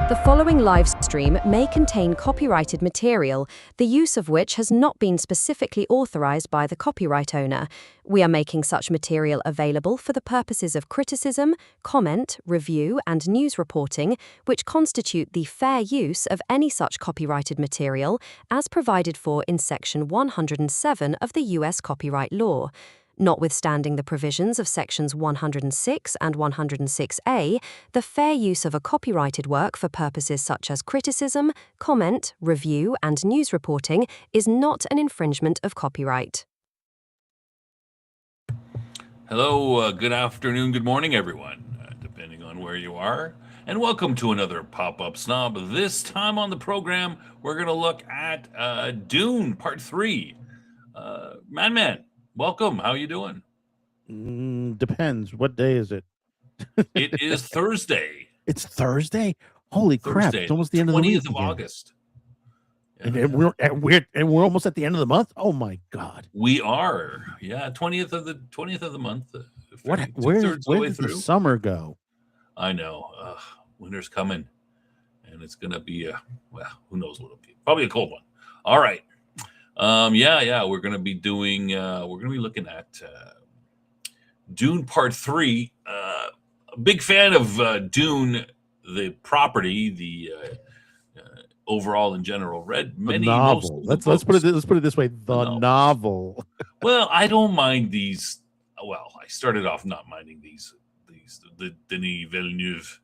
The following live stream may contain copyrighted material, the use of which has not been specifically authorized by the copyright owner. We are making such material available for the purposes of criticism, comment, review, and news reporting, which constitute the fair use of any such copyrighted material as provided for in Section 107 of the U.S. Copyright Law. Notwithstanding the provisions of Sections 106 and 106A, the fair use of a copyrighted work for purposes such as criticism, comment, review, and news reporting is not an infringement of copyright. Hello, good afternoon, good morning, everyone, depending on where you are. And welcome to another Pop-Up Snob. This time on the program, we're going to look at Dune Part 3. Man, welcome. How you doing? Depends. What day is it? It is Thursday. It's Thursday? Holy crap. Thursday, It's almost the end of the week. 20th of August. And we're almost at the end of the month? Oh my God. We are. Yeah, 20th of the month. Where did the summer go? I know. Winter's coming. And it's going to be who knows what it'll be. Probably a cold one. All right. We're going to be doing looking at Dune Part 3. A big fan of Dune, the property, the overall in general. Read many novel. Let's put it this way: the novel. Well, I don't mind these. Well, I started off not minding these. The Denis Villeneuve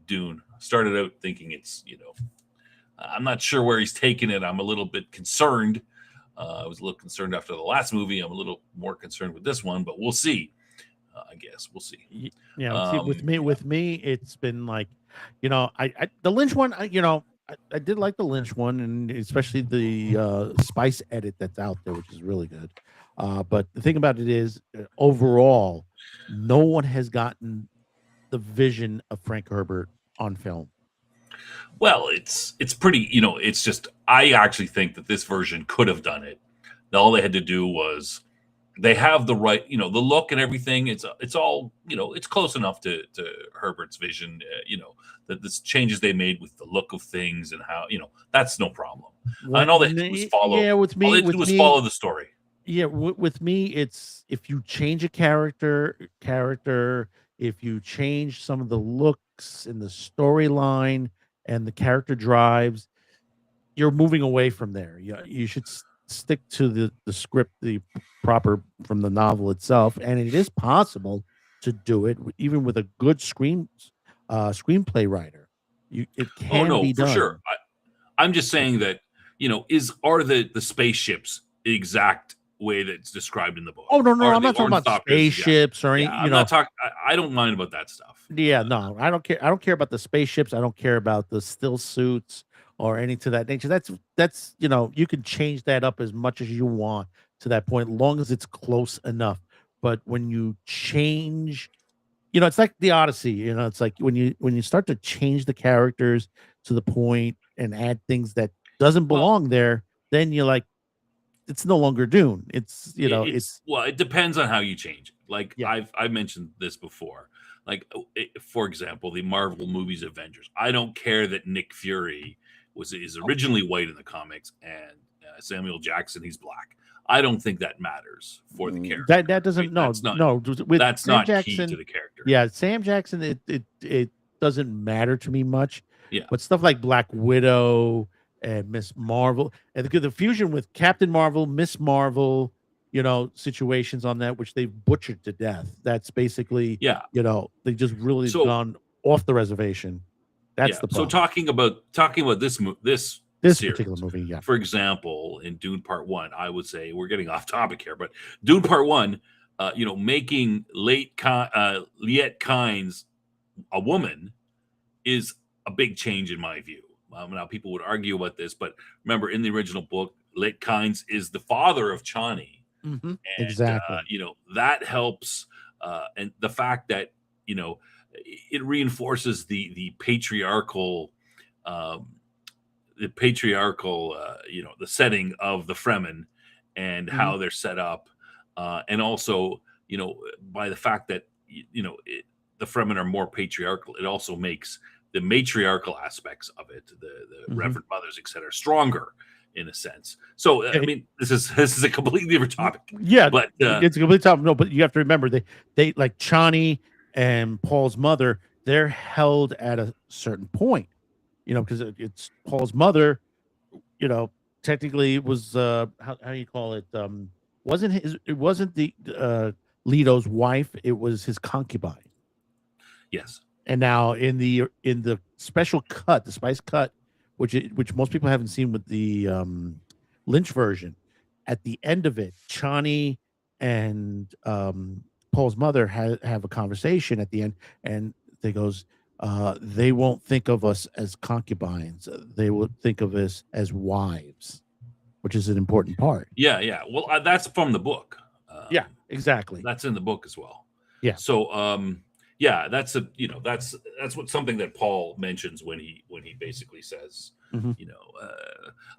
Dune. Started out thinking it's I'm not sure where he's taking it. I'm a little bit concerned. I was a little concerned after the last movie. I'm a little more concerned with this one, but we'll see. I guess we'll see. Yeah, with me, it's been like, the Lynch one. I did like the Lynch one, and especially the spice edit that's out there, which is really good. But the thing about it is, overall, no one has gotten the vision of Frank Herbert on film. Well, it's pretty, it's just, I actually think that this version could have done it. All they had to do was, they have the right, the look and everything. It's all, it's close enough to Herbert's vision, that the changes they made with the look of things and how, that's no problem. And all they had to do was follow. Yeah, with me, follow the story. Yeah, with me, it's if you change a character, if you change some of the looks in the storyline and the character drives, you're moving away from there. You should stick to the script, the proper from the novel itself, and it is possible to do it even with a good screenplay writer. It can be done. For sure. I'm just saying that are the spaceships the exact way that's described in the book? Oh no, I'm not talking about spaceships or anything. I'm not talking. I don't mind about that stuff. Yeah, no, I don't care. I don't care about the spaceships. I don't care about the still suits or anything to that nature. That's you can change that up as much as you want to that point, long as it's close enough. But when you change, it's like the Odyssey. It's like when you start to change the characters to the point and add things that doesn't belong there, then you're like, it's no longer Dune. It's it depends on how you change it. Like I've mentioned this before. Like for example, the Marvel movies Avengers. I don't care that Nick Fury is originally white in the comics and Samuel Jackson he's black. I don't think that matters for the character. That doesn't that's not key to the character. Yeah, Sam Jackson. It doesn't matter to me much. Yeah, but stuff like Black Widow and Miss Marvel, and the fusion with Captain Marvel, Miss Marvel, situations on that, which they've butchered to death. That's basically, they just really gone off the reservation. That's the problem. So talking about this series, particular movie, for example, in Dune Part 1, I would say we're getting off topic here, but Dune Part 1, making Liet Kynes a woman is a big change in my view. Now, people would argue about this, but remember, in the original book, Liet Kynes is the father of Chani. Mm-hmm. And, exactly. That helps. And the fact that, it reinforces the patriarchal, the setting of the Fremen and how they're set up. And also, by the fact that, the Fremen are more patriarchal, it also makes matriarchal aspects of it, the Mhm. Reverend Mothers, etc., stronger in a sense. So I Eh, mean, this is a completely different topic, yeah, but it's a complete top. No, but you have to remember they like Chani and Paul's mother. They're held at a certain point, because it's Paul's mother. Technically it was how do you call it? It wasn't the Leto's wife. It was his concubine. yes, And now in the special cut, the spice cut, which most people haven't seen with the Lynch version, at the end of it, Chani and Paul's mother have a conversation at the end, and they goes, they won't think of us as concubines; they will think of us as wives, which is an important part. yeah. Well, that's from the book. Yeah, exactly. That's in the book as well. Yeah. So, yeah, that's what something that Paul mentions when he basically says, Mhm.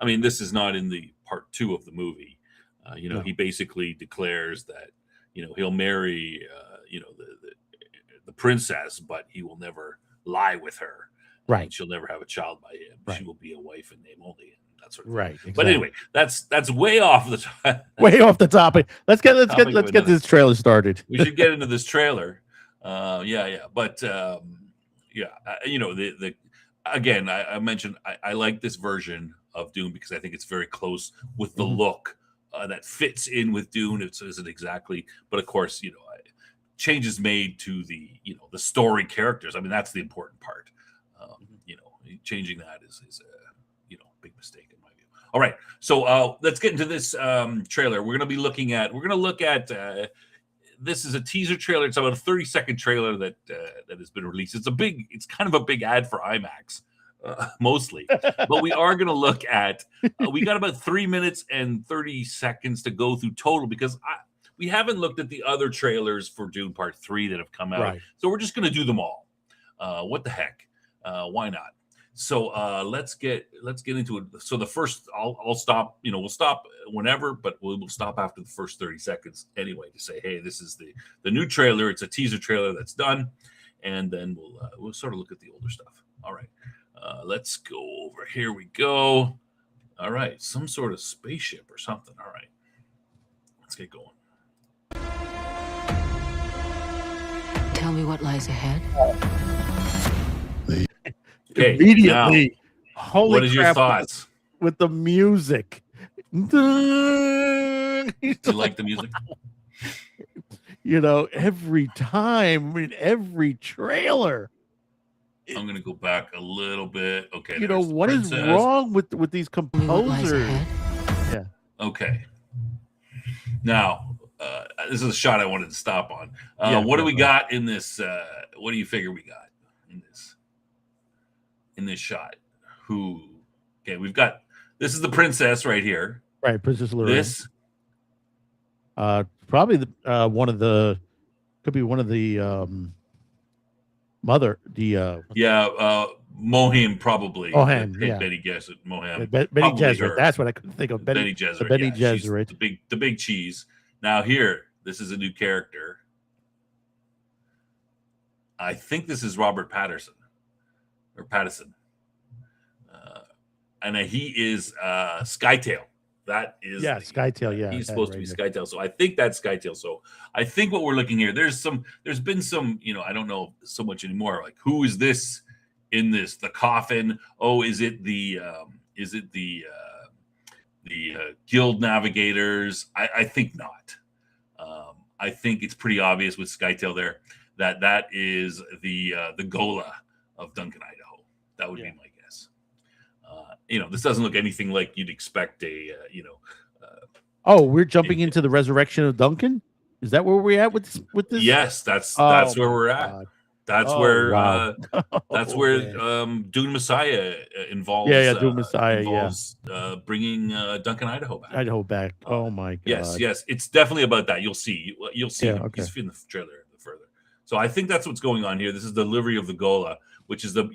I mean, this is not in the part 2 of the movie. No. He basically declares that he'll marry the princess, but he will never lie with her. Right. And she'll never have a child by him. Right. She will be a wife in name only. That sort of Right. thing. Exactly. But anyway, that's way off the way off the topic. Let's get Topic of this trailer started. we should get into this trailer. Yeah. But the again, I mentioned I like this version of Dune because I think it's very close with the Mhm. look that fits in with Dune. It isn't exactly, but of course, changes made to the the story characters. I mean, that's the important part. Changing that is a big mistake in my view. All right, so let's get into this trailer. We're going to look at. This is a teaser trailer. It's about a 30-second trailer that has been released. It's kind of a big ad for IMAX, mostly. But we are going to look at. We got about 3 minutes and 30 seconds to go through total because we haven't looked at the other trailers for Dune Part 3 that have come out. Right. So we're just going to do them all. What the heck? Why not? So let's get into it. So the first, I'll stop. We'll stop whenever, but we'll stop after the first 30 seconds anyway to say, hey, this is the new trailer. It's a teaser trailer that's done, and then we'll sort of look at the older stuff. All right, let's go over. Here we go. All right, some sort of spaceship or something. All right, let's get going. Tell me what lies ahead. Okay, Immediately. Holy what is your crap, thoughts? with the music? Do you like the music? Every time in every trailer. I'm gonna go back a little bit. Okay, What is wrong with these Tell me what lies composers? ahead. Okay. Now, this is a shot I wanted to stop on. Yeah, what do we definitely. got in this? What do you figure we got in this shot? Okay, we've got. This is the princess right here. Right, Princess Lorraine. This, Probably one of the could be one of the mother Mohim probably. Mohem, yeah. Betty Gesserit, Mohem. Benny Probably Gesserit. her. That's what I couldn't think of. Benny Gesserit. Benny Yeah, she's Gesserit. the big cheese. Now here, this is a new character. I think this is Robert Pattinson. And he is Skytail. That is Skytail. Yeah, he's that supposed to right be there. Skytail. So I think that's Skytail. So I think what we're looking here, there's been some, I don't know so much anymore. Like, who is this in this? The coffin? Oh, is it the guild navigators? I think not. I think it's pretty obvious with Skytail there that is the Gola of Duncan, Idaho. That would be my guess. This doesn't look anything like you'd expect Oh, we're jumping into the resurrection of Duncan? Is that where we're at with this? Yes, that's Oh, where my we're at. God. That's Oh, where wow. that's Oh, where man. Dune Messiah involves. Dune Messiah, involves bringing Duncan, Idaho back. Idaho back. Oh my God. Yes, it's definitely about that. You'll see. You'll see. Yeah, okay. He's in the trailer further. So I think that's what's going on here. This is the delivery of the Gola, which is a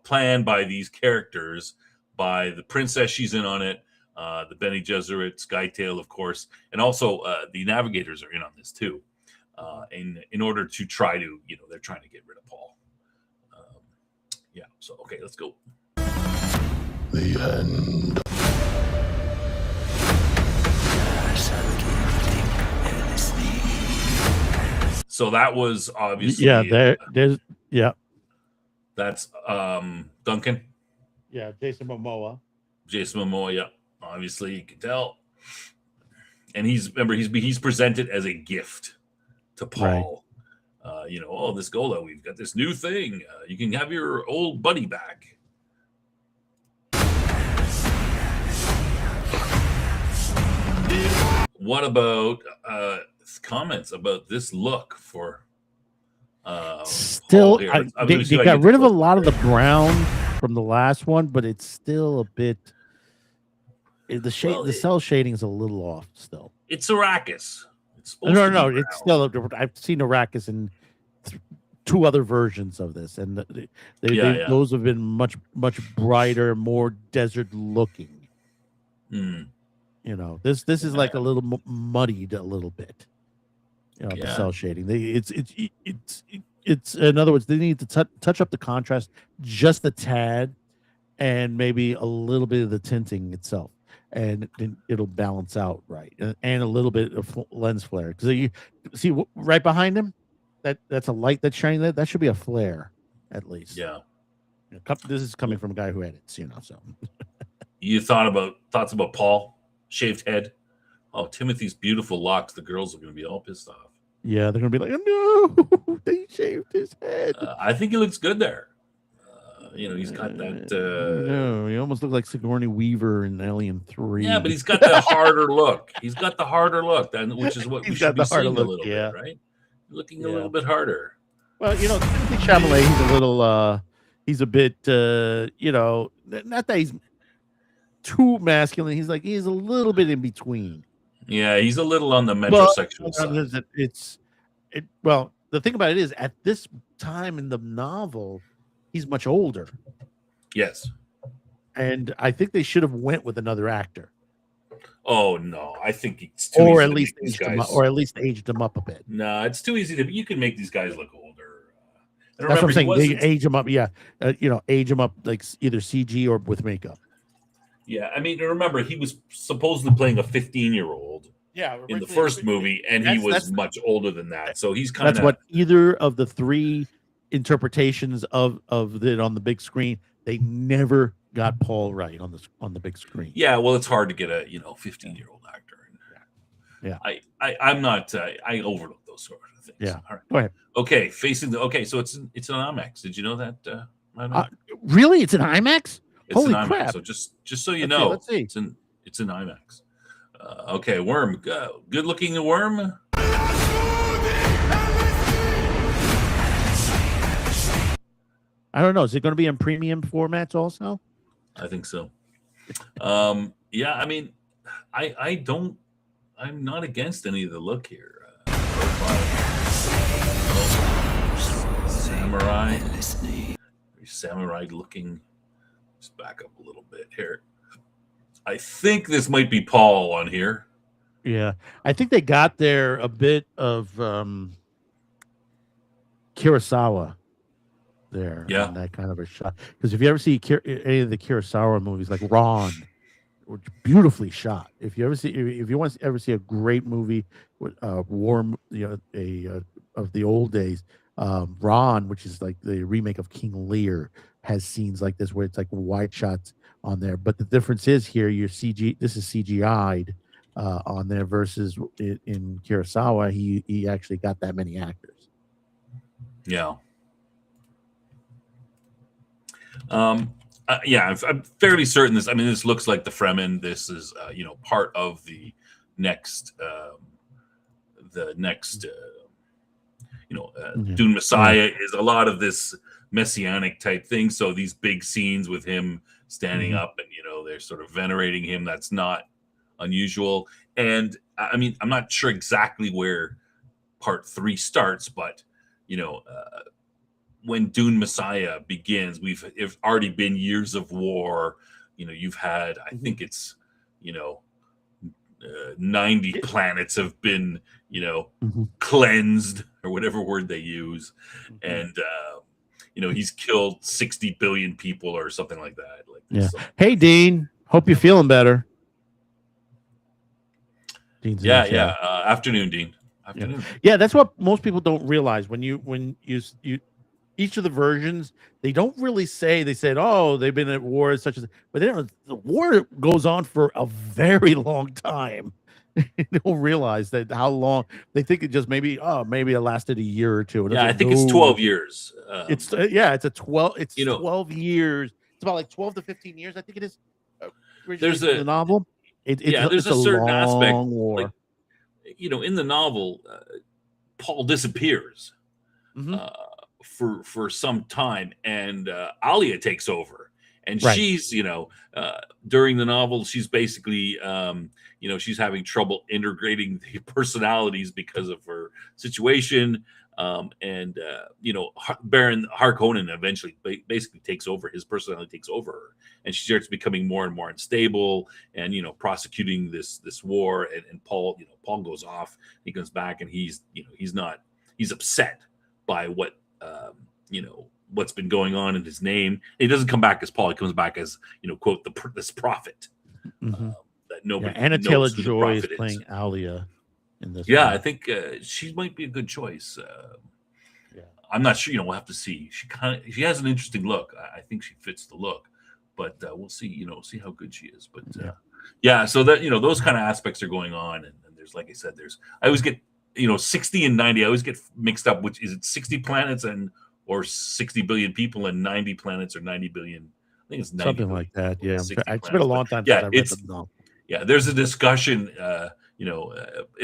plan by these characters, by the princess. She's in on it. The Bene Gesserit, Skytail, of course, and also the navigators are in on this too. In order to try to, they're trying to get rid of Paul. So okay, let's go. The end. So that was obviously there's that's Duncan, Jason Momoa. Jason Momoa. Yeah, obviously you can tell, and he's presented as a gift to Paul. Oh, this Gola, we've got this new thing. You can have your old buddy back. What about comments about this look for Still, Paul here? they got rid of a lot of the brown from the last one, but it's still a bit. The cell shading is a little off still. It's Arrakis. It's no, it's still. I've seen Arrakis in 2 other versions of this, and those have been much brighter, more desert looking. This is like a little muddied a little bit. The cell shading. It's in other words, they need to touch up the contrast just a tad, and maybe a little bit of the tinting itself, and it'll balance out right, and a little bit of lens flare, because you see right behind him, that's a light that's shining there. That should be a flare, at least. Yeah. This is coming from a guy who edits, so. You thoughts about Paul, shaved head? Oh, Timothy's beautiful locks. The girls are going to be all pissed off. Yeah, they're going to be like, oh, no, they shaved his head. I think he looks good there. He's got that. No, he almost looked like Sigourney Weaver in Alien 3. Yeah, but he's got the harder look. Which is what we should be seeing a little bit, right? Looking a little bit harder. Well, Timothy Chalamet, he's a bit, not that he's too masculine. He's a little bit in between. Yeah, he's a little on the metrosexual side. Well, the thing about it is, at this time in the novel, he's much older. Yes. And I think they should have went with another actor. Oh no, I think it's too or easy at least aged him up a bit. No, it's too easy you can make these guys look older. That's what I'm saying. They age him up. Yeah, age him up like either CG or with makeup. Yeah, I mean, remember he was supposedly playing a 15-year-old. Yeah, in the first movie, and he was much older than that. So he's kind of. That's what either of the 3 interpretations of it on the big screen. They never got Paul right on the big screen. Yeah, well, it's hard to get a 15-year-old actor. Yeah, I'm not. I overlook those sort of things. Yeah, all right. Go ahead. Okay, so it's an IMAX. Did you know that? Really, it's an IMAX. It's Holy an IMAX. crap! So just so you know, let's see. It's an IMAX. Okay, Worm. Good looking Worm. I don't know. Is it going to be in premium formats also? I think so. Yeah, I mean, I'm not against any of the look here. Samurai looking. Just back up a little bit here. I think this might be Paul on here. Yeah, I think they got there a bit of Kurosawa there. Yeah, that kind of a shot. Because if you ever see any of the Kurosawa movies, like Ron, which beautifully shot. If you want to ever see a great movie with of the old days, Ron, which is like the remake of King Lear, has scenes like this where it's like wide shots on there. But the difference is here, this is CGI'd on there versus in Kurosawa, he actually got that many actors. Yeah. Yeah, I'm fairly certain this. I mean, this looks like the Fremen. This is, part of the next, Dune Messiah is a lot of this messianic type thing. So these big scenes with him standing up and, they're sort of venerating him. That's not unusual. And I mean, I'm not sure exactly where part 3 starts, but, when Dune Messiah begins, it's already been years of war. You've had, I think it's, 90 planets have been, cleansed, or whatever word they use. And, he's killed 60 billion people or something like that. Like, yeah. Hey, Dean. Hope you're feeling better. Dean's in the chat. Afternoon, Dean. Yeah. Afternoon. Yeah, that's what most people don't realize when you each of the versions, they don't really say, they said, oh, they've been at war such as, but they don't, the war goes on for a very long time. They don't realize that how long. They think it just maybe it lasted a year or two. Yeah, I think it's 12 years. It's it's 12 years. It's about like 12 to 15 years, I think it is. There's the novel. There's a certain long aspect war. like, in the novel, Paul disappears for some time, and Alia takes over, and she's during the novel she's basically she's having trouble integrating the personalities because of her situation, and Baron Harkonnen eventually basically takes over. His personality takes over her, and she starts becoming more and more unstable, and prosecuting this war. And Paul goes off. He comes back, and he's upset by what what's been going on in his name. He doesn't come back as Paul. He comes back as quote this prophet. That nobody. Anna knows Taylor-Joy is is playing Alia in this. Yeah, one. I think she might be a good choice. I'm not sure. We'll have to see. She has an interesting look. I think she fits the look, but we'll see. See how good she is. But so that those kind of aspects are going on, and there's, like I said, I always get 60 and 90. I always get mixed up. Which is it 60 planets or 60 billion people and 90 planets or 90 billion? I think it's 90 something like that. Yeah, it's planets, been a long time since I read them. No. Yeah, there's a discussion. At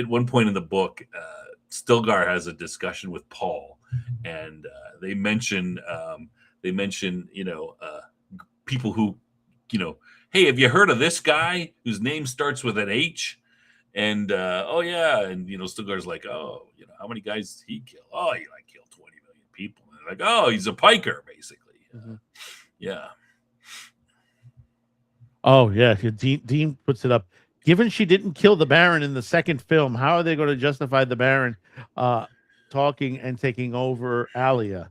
one point in the book, Stilgar has a discussion with Paul, and they mention people who, hey, have you heard of this guy whose name starts with an H? And oh yeah, and Stilgar's like, oh, how many guys did he kill? Oh, he killed 20 million people. And they're like, oh, he's a piker, basically. Yeah. Oh yeah, Dean puts it up. Given she didn't kill the Baron in the second film, how are they going to justify the Baron talking and taking over Alia?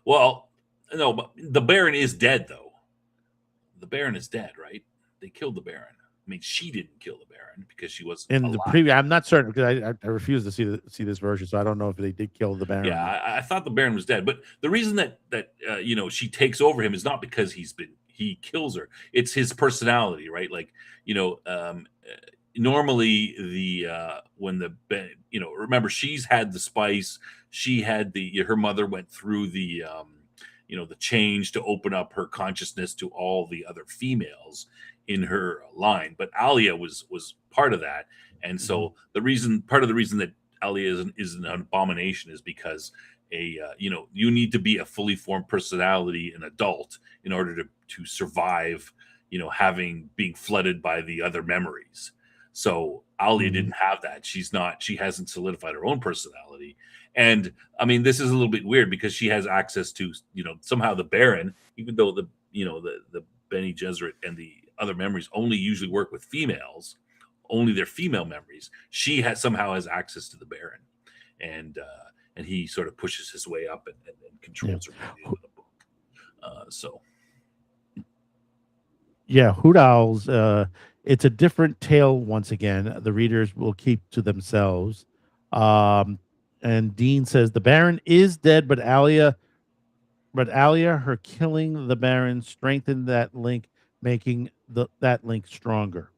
Well, no, but the Baron is dead, though. The Baron is dead, right? They killed the Baron. I mean, she didn't kill the Baron because she was in the preview. I'm not certain because I refuse to see this version, so I don't know if they did kill the Baron. Yeah, I thought the Baron was dead, but the reason that she takes over him is not because he kills her. It's his personality, right? Like normally remember, she's had the spice. She had her mother went through the the change to open up her consciousness to all the other females in her line, but Alia was part of that. And so part of the reason that Alia is an abomination is because you need to be a fully formed personality, an adult, in order to survive, being flooded by the other memories. So Alia didn't have that. She hasn't solidified her own personality. And I mean, this is a little bit weird because she has access to, somehow the Baron, even though the Bene Gesserit and the other memories only usually work with females, only their female memories. She somehow has access to the Baron, and he sort of pushes his way up and controls her in the book. Hoot Owls. It's a different tale once again. The readers will keep to themselves. And Dean says the Baron is dead, but Alia, her killing the Baron strengthened that link, making that link stronger.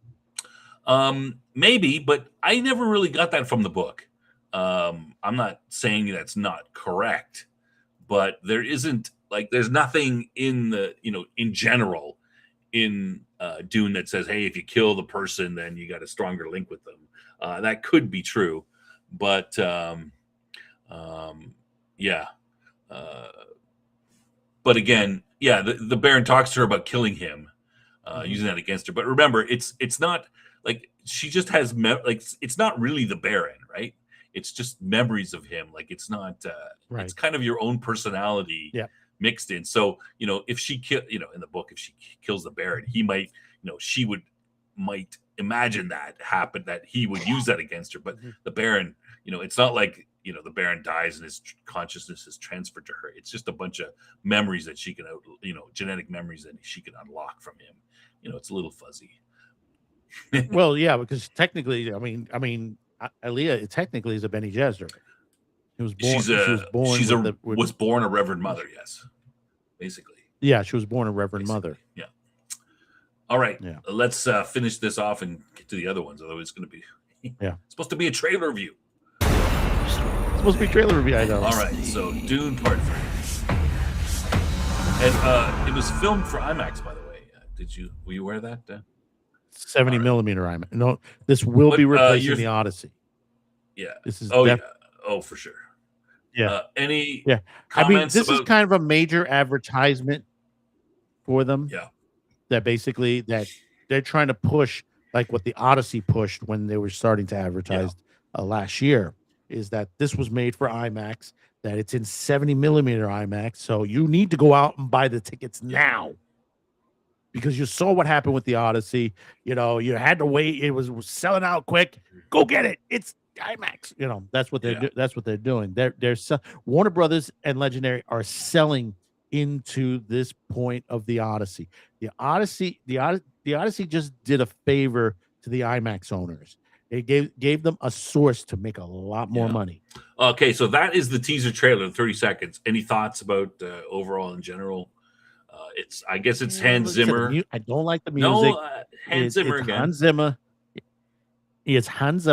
Maybe, but I never really got that from the book. I'm not saying that's not correct, but there's nothing in the, in general in Dune that says, hey, if you kill the person, then you got a stronger link with them. That could be true, but but again, the Baron talks to her about killing him, using that against her. But remember, it's not like she just has it's not really the Baron, right? It's just memories of him. Like it's not. Right. It's kind of your own personality mixed in. So if she in the book, if she kills the Baron, he might, she might imagine that happen, that he would use that against her. But the Baron, it's not like the Baron dies and his consciousness is transferred to her. It's just a bunch of memories that she can, genetic memories that she can unlock from him. It's a little fuzzy. Well, yeah, because technically, I mean, Aaliyah technically is a Bene Gesserit. She was born. Was born a Reverend Mother. Yes, basically. Yeah, she was born a Reverend Mother. Yeah. All right. Yeah. Let's finish this off and get to the other ones. Otherwise, it's going to be supposed to be a trailer review. It's supposed to be a trailer review. I know. All right. So Dune Part 3, and it was filmed for IMAX, by the way. Were you aware of that? 70 millimeter IMAX. No, this will be replacing the Odyssey. Yeah. This is. For sure. Yeah. Any? Yeah. Comments this is kind of a major advertisement for them. Yeah. That basically that they're trying to push like what the Odyssey pushed when they were starting to advertise last year, is that this was made for IMAX, that it's in 70 millimeter IMAX. So you need to go out and buy the tickets now, because you saw what happened with the Odyssey. You had to wait. It was selling out quick. Go get it. It's IMAX. That's what they're that's what they're doing. They're Warner Brothers and Legendary are selling into this point of the Odyssey. The Odyssey just did a favor to the IMAX owners. It gave them a source to make a lot more money. Okay, so that is the teaser trailer, 30 seconds. Any thoughts about overall in general? I guess it's Hans Zimmer. I don't like the music. No, Hans Zimmer again. Hans Zimmer. It's Hans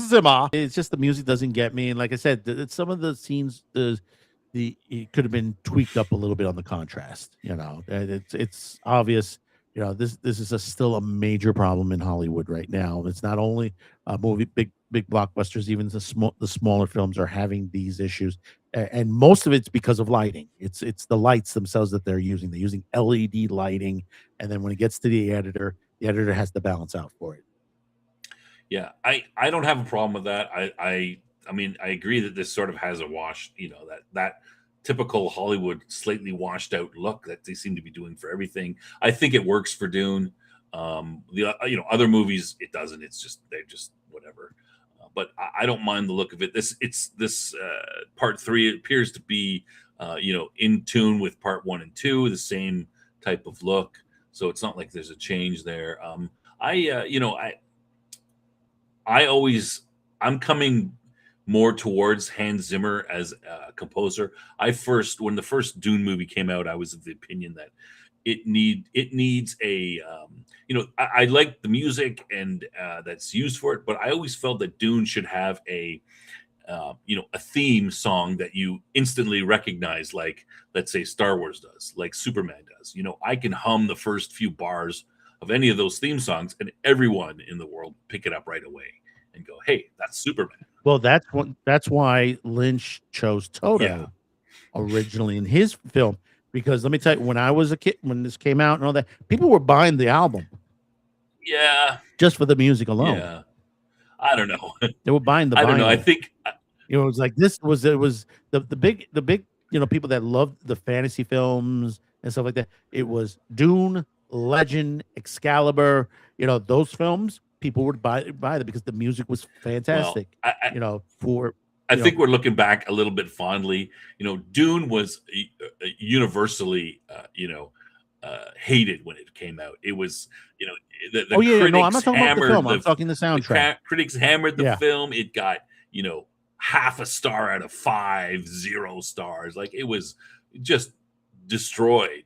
Zimmer. It's just the music doesn't get me. And like I said, some of the scenes, it could have been tweaked up a little bit on the contrast. It's obvious. This is still a major problem in Hollywood right now. It's not only movie big blockbusters, even the smaller films are having these issues, and most of it's because of lighting. It's the lights themselves that they're using. They're using LED lighting, and then when it gets to the editor has to balance out for it. Yeah, I don't have a problem with that. I mean, I agree that this sort of has a wash, that typical Hollywood slightly washed out look that they seem to be doing for everything. I think it works for Dune. The other movies it doesn't. They're just whatever. But I don't mind the look of it. This Part 3 appears to be in tune with Part 1 and 2, the same type of look. So it's not like there's a change there. I'm coming more towards Hans Zimmer as a composer. When the first Dune movie came out, I was of the opinion that it needs a I like the music and that's used for it, but I always felt that Dune should have a theme song that you instantly recognize, like let's say Star Wars does, like Superman does. I can hum the first few bars of any of those theme songs, and everyone in the world pick it up right away and go, "Hey, that's Superman." Well, that's why Lynch chose Toto originally in his film, because let me tell you, when I was a kid, when this came out and all that, people were buying the album. Yeah, just for the music alone. Yeah, I don't know. They were buying the. I don't know. I think it was like the big people that loved the fantasy films and stuff like that. It was Dune, Legend, Excalibur. Those films. People would buy them because the music was fantastic. Well, I think we're looking back a little bit fondly. Dune was universally, hated when it came out. It was, the critics I'm not talking about the film. I'm talking the soundtrack. Critics hammered the film. It got, half a star out of 5, 0 stars. Like it was just destroyed,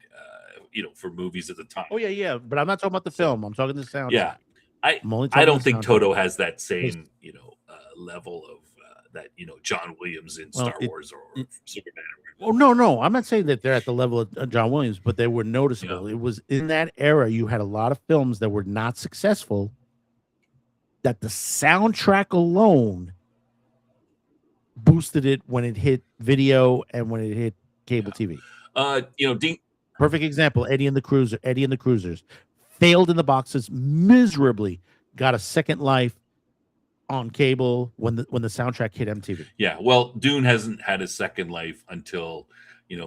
for movies at the time. Oh yeah. But I'm not talking about the film. I'm talking the soundtrack. Yeah. I don't think Toto has that same, level of that, John Williams in Star Wars or Superman. Oh, no. I'm not saying that they're at the level of John Williams, but they were noticeable. It was in that era, you had a lot of films that were not successful, that the soundtrack alone boosted it when it hit video and when it hit cable TV. Dean. Perfect example, Eddie and the Cruisers. Failed in the boxes miserably, got a second life on cable when the soundtrack hit MTV. Yeah, well, Dune hasn't had a second life until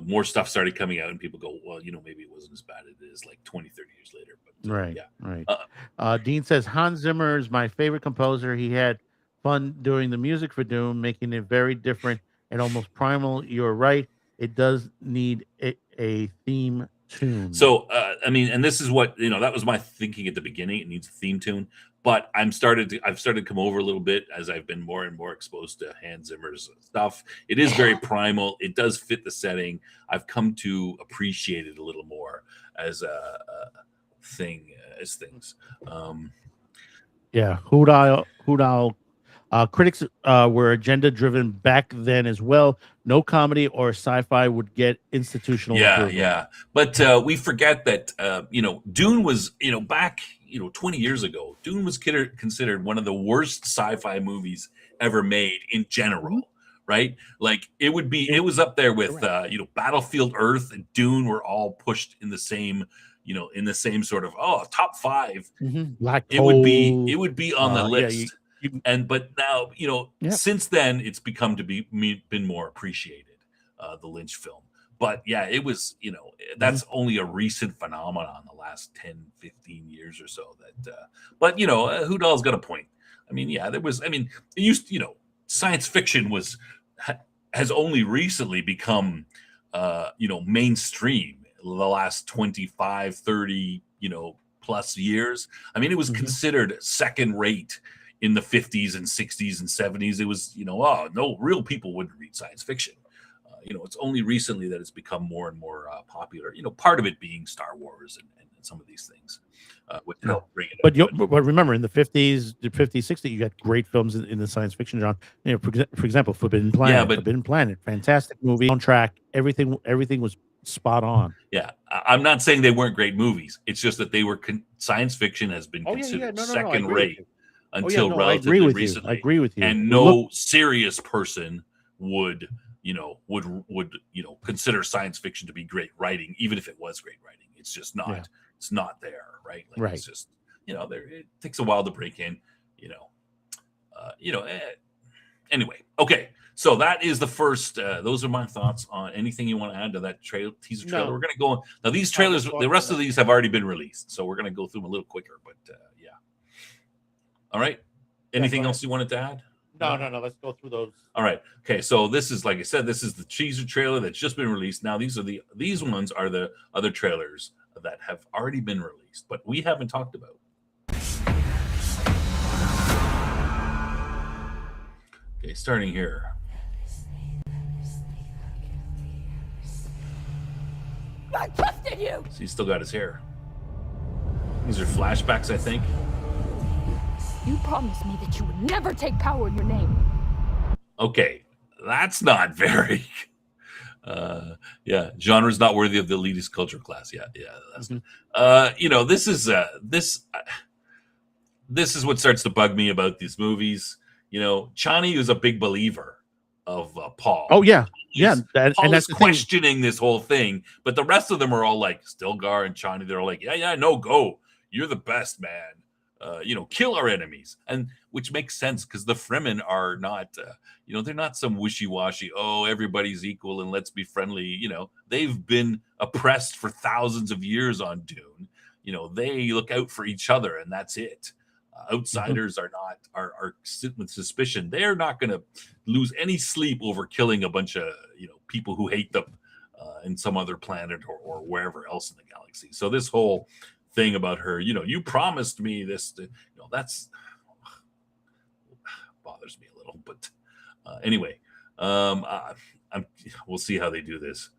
more stuff started coming out and people go, well, maybe it wasn't as bad as it is like 20, 30 years later. But right. Dean says Hans Zimmer is my favorite composer. He had fun doing the music for Doom, making it very different and almost primal. You're right. It does need a theme tune. So, I mean, and this is what that was my thinking at the beginning. It needs a theme tune, but I've started to come over a little bit as I've been more and more exposed to Hans Zimmer's stuff. It is very primal. It does fit the setting. I've come to appreciate it a little more as a thing, as things. Yeah, Hoot Owl. Critics were agenda driven back then as well. No comedy or sci-fi would get institutional approval. Yeah. But we forget that Dune was back 20 years ago. Dune was considered one of the worst sci-fi movies ever made in general. Right? Like it was up there with Battlefield Earth and Dune were all pushed in the same sort of top 5. Black It Hole. would be on the list. But now, since then it's become to been more appreciated, the Lynch film. But yeah, it was, that's only a recent phenomenon, the last 10, 15 years or so but Hoot Owl's got a point. I mean, yeah, it used, science fiction has only recently become, mainstream the last 25, 30, plus years. I mean, it was considered second rate in the 50s and 60s and 70s. It was, no real people wouldn't read science fiction. It's only recently that it's become more and more popular. Part of it being Star Wars and some of these things, which help bring it up. But remember, in the 50s, 60s, you got great films in the science fiction genre. For example, Forbidden Planet, fantastic movie, soundtrack, everything was spot on. Yeah, I'm not saying they weren't great movies. It's just that they were science fiction has been considered second rate until relatively recently. I agree with you. And no serious person would consider science fiction to be great writing, even if it was great writing. It's just not. Yeah. It's not there, right? Right. It's just it takes a while to break in. Anyway, okay. So that is the first. Those are my thoughts on anything you want to add to that teaser trailer. No. We're going to go now. These trailers, the rest of these have already been released, so we're going to go through them a little quicker. But yeah. All right. Anything else you wanted to add? No. Let's go through those. All right. Okay. So this is, like I said, this is the teaser trailer that's just been released. Now these ones are the other trailers that have already been released, but we haven't talked about. Okay, starting here. I trusted you. So he's still got his hair. These are flashbacks, I think. You promised me that you would never take power in your name. Okay, that's not very. Yeah, genre's not worthy of the elitist culture class. Yeah, that's. This is what starts to bug me about these movies. Chani is a big believer of Paul. Oh yeah, Paul is questioning this whole thing, but the rest of them are all like Stilgar and Chani. They're all like, yeah, no, go. You're the best, man. Kill our enemies, and which makes sense because the Fremen are not, they're not some wishy-washy. Oh, everybody's equal and let's be friendly. They've been oppressed for thousands of years on Dune. They look out for each other, and that's it. Outsiders are sitting with suspicion. They're not going to lose any sleep over killing a bunch of people who hate them in some other planet or wherever else in the galaxy. So this whole thing about her, you promised me this, that's bothers me a little. But anyway, we'll see how they do this.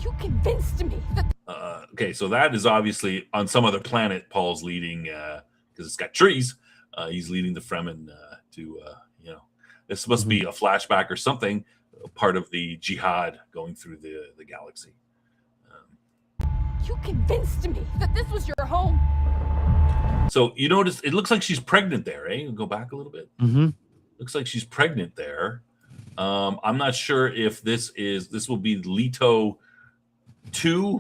You convinced me that. Okay, so that is obviously on some other planet. Paul's leading because it's got trees. He's leading the Fremen to this must be a flashback or something, part of the jihad going through the galaxy. You convinced me that this was your home. So you notice it looks like she's pregnant there, eh? Go back a little bit. Looks like she's pregnant there. I'm not sure if this will be Leto 2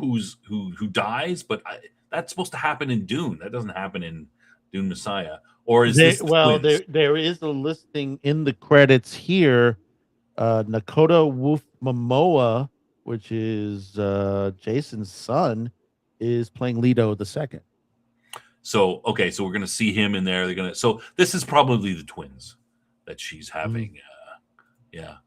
who dies, but that's supposed to happen in Dune. That doesn't happen in Dune Messiah. Or is this there is a listing in the credits here. Nakoda Wolf Momoa, which is Jason's son, is playing Leto II. So okay, so we're gonna see him in there. They're gonna. So this is probably the twins that she's having. Yeah,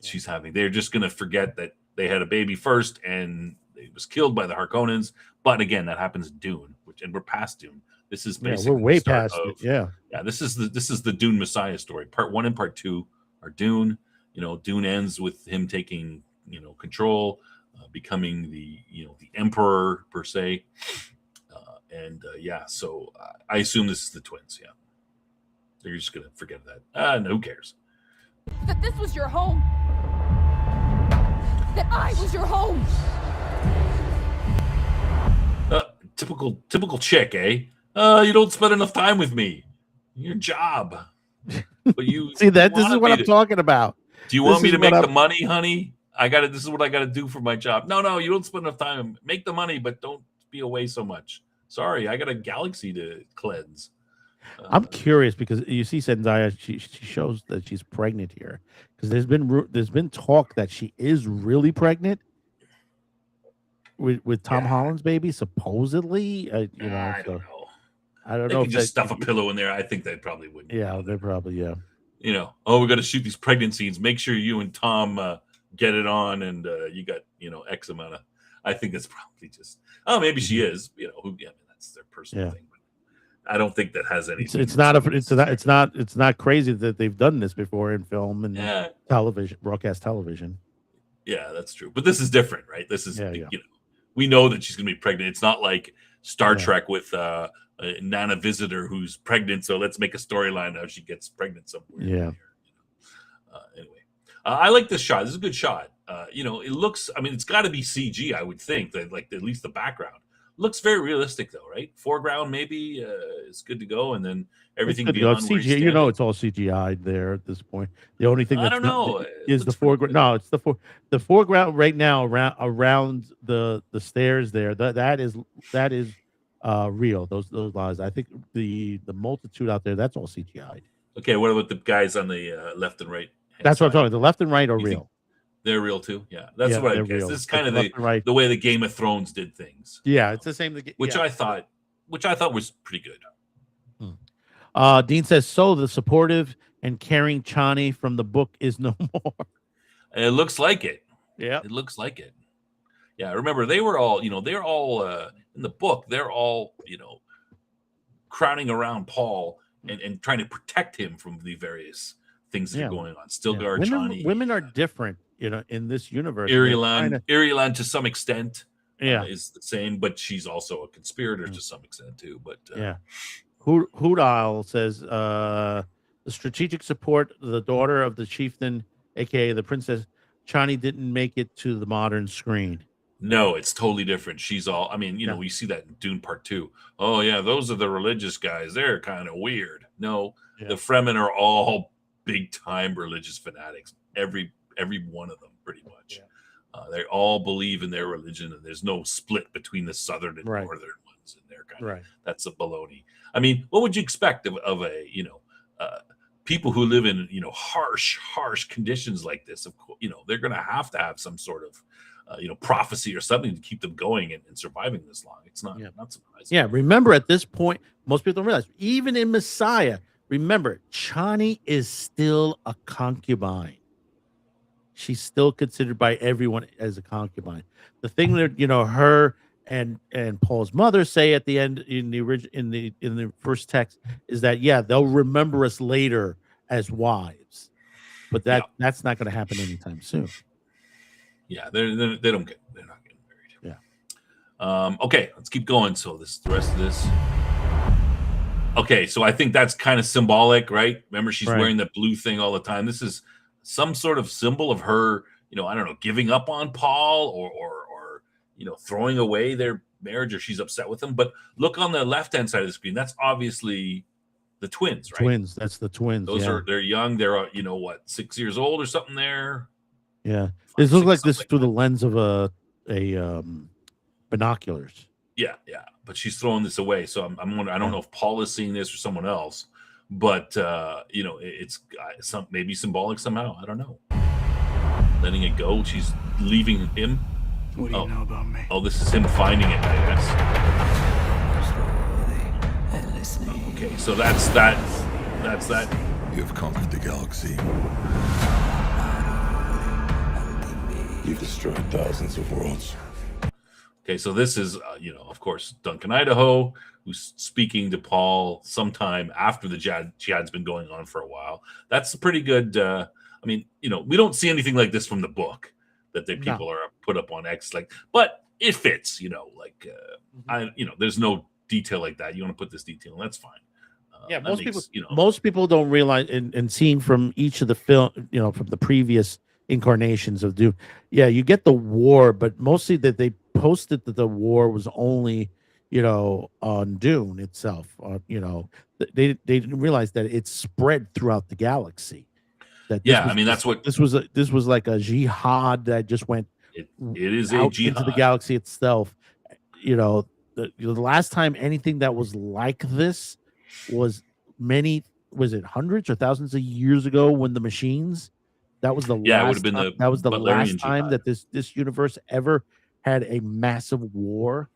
she's having. They're just gonna forget that they had a baby first, and it was killed by the Harkonnens. But again, that happens in Dune, and we're past Dune. This is basically we're way the start past of, it. Yeah. Yeah, this is the Dune Messiah story. Part 1 and part 2 are Dune. Dune ends with him taking control, becoming the emperor per se. So I assume this is the twins. Yeah, they're just gonna forget that. No, who cares? That this was your home. That I was your home. Typical chick, eh? You don't spend enough time with me. Your job. But you See that? This is what I'm talking about. Do you want me to make the money, honey? This is what I gotta do for my job. No, you don't spend enough time. Make the money, but don't be away so much. Sorry, I got a galaxy to cleanse. I'm curious because you see Zendaya, she shows that she's pregnant here because there's been talk that she is really pregnant with Tom Holland's baby, supposedly. I don't know. I don't know if just stuff a pillow in there. I think they probably wouldn't. Yeah, they're probably we got to shoot these pregnant scenes. Make sure you and Tom get it on, and you got X amount of. I think that's probably just. Oh, maybe she is. That's their personal thing. But I don't think that has anything. It's not crazy that they've done this before in film and television, broadcast television. Yeah, that's true. But this is different, right? This is we know that she's going to be pregnant. It's not like Star Trek with Nana Visitor who's pregnant. So let's make a storyline how she gets pregnant somewhere. Yeah. Anyway, I like this shot. This is a good shot. It looks. I mean, it's got to be CG. I would think that at least the background looks very realistic, though, right? Foreground maybe is good to go, and then everything beyond CGI. It's all CGI there at this point. The only thing that's is the foreground. No, it's the foreground right now around the stairs there. That is real. Those lines. I think the multitude out there. That's all CGI. Okay, what about the guys on the left and right? That's what I'm talking. The left and right are real. They're real too. Yeah, that's what I guess. Real. This is kind of the way the Game of Thrones did things. Yeah, it's the same. Which I thought was pretty good. Dean says, so the supportive and caring Chani from the book is no more. It looks like it. Yeah, it looks like it. Yeah, remember they were all, they're all in the book. They're all, crowding around Paul and trying to protect him from the various things that are going on. Stilgar, Chani. Women are different. In this universe, Irulan to some extent, is the same, but she's also a conspirator to some extent too. But Hoodile says the strategic support, the daughter of the chieftain, aka the princess Chani, didn't make it to the modern screen. No, it's totally different. She's all. I mean, we see that in Dune Part 2. Oh yeah, those are the religious guys. They're kind of weird. No, the Fremen are all big time religious fanatics. Every one of them, pretty much. They all believe in their religion, and there's no split between the southern and northern ones. And they're kind of that's a baloney. I mean, what would you expect of a people who live in harsh conditions like this? Of course, they're going to have some sort of prophecy or something to keep them going and surviving this long. It's not surprising. Yeah, remember at this point, most people don't realize even in Messiah. Remember, Chani is still a concubine. She's still considered by everyone as a concubine. The thing that her and Paul's mother say at the end in the first text is that they'll remember us later as wives, but that's not going to happen anytime soon. Yeah, they're not getting married. Yeah. Okay, let's keep going. So the rest of this. Okay, so I think that's kind of symbolic, right? Remember, she's wearing that blue thing all the time. This is some sort of symbol of her, I don't know, giving up on Paul or throwing away their marriage, or she's upset with him. But look on the left-hand side of the screen. That's obviously the twins, right? Twins. That's the twins. They're young. They're 6 years old or something there. Yeah. This looks like this through the lens of a binoculars. Yeah. But she's throwing this away. So I'm wondering, I don't know if Paul is seeing this or someone else. But it's maybe symbolic somehow. I don't know. Letting it go. She's leaving him. What do you know about me? Oh, this is him finding it, I guess. listening. Okay, so that's that. That's that. You've conquered the galaxy. You've destroyed thousands of worlds. Okay, so this is, of course, Duncan Idaho, who's speaking to Paul sometime after the jihad's been going on for a while. That's pretty good. We don't see anything like this from the book that people are put up on X, but it fits. There's no detail like that. You want to put this detail, and that's fine. Most people don't realize, and seeing from each of the film, from the previous incarnations of Dune, you get the war, but mostly that they posted that the war was only, on Dune itself. They didn't realize that it spread throughout the galaxy. This was like a jihad that just went. It is out a jihad into the galaxy itself. The last time anything that was like this was hundreds or thousands of years ago when the machines. That was the it would have been the last time jihad. that this universe ever had a massive war.